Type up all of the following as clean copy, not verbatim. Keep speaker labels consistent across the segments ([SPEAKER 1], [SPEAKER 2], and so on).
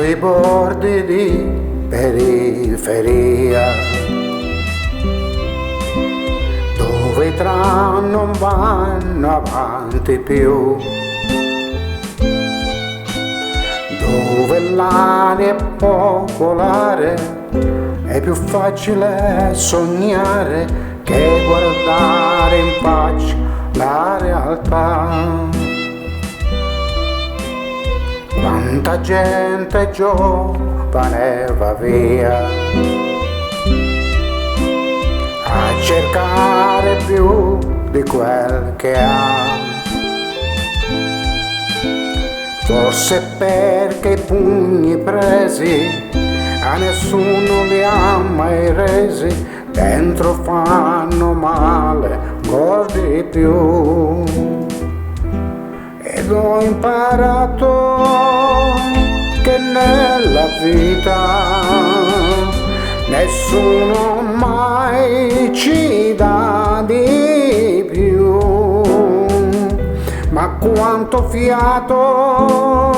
[SPEAKER 1] sui bordi di periferia, dove i tram non vanno avanti più, dove l'area è popolare, è più facile sognare che guardare in faccia la realtà. Quanta gente giovane va via a cercare più di quel che ha, forse perché i pugni presi a nessuno li ha mai resi, dentro fanno male, ancora di più. Ed ho imparato che nella vita nessuno mai ci dà di più, ma quanto fiato,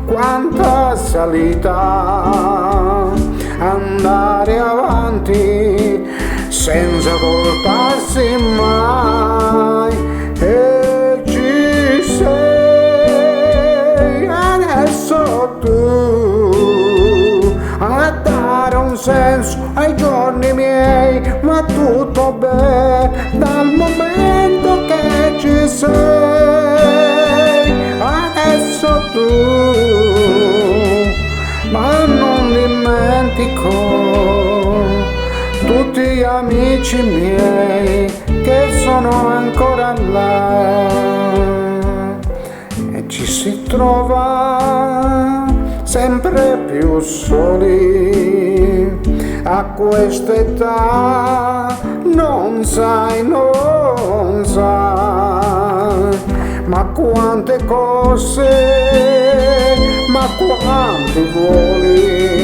[SPEAKER 1] quanta salita, andare avanti senza voltarsi mai. E ci sei adesso tu a dare un senso ai giorni miei, ma tutto bene dal momento che ci sei adesso tu. Ma non dimentico tutti gli amici miei che sono ancora là, e ci si trova sempre più soli a quest'età. Non sai, ma quante cose, ma quanti vuoli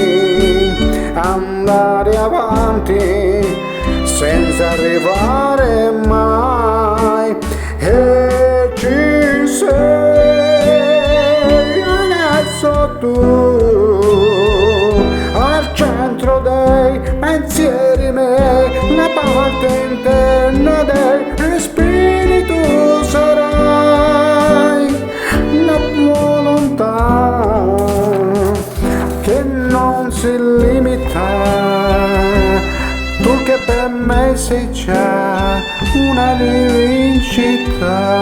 [SPEAKER 1] andare avanti senza arrivare mai. E ci sei adesso tu al centro dei pensieri miei, la parte interna dei respiri tu sarai, la volontà che non si limita, tu che per me sei già una rivincita.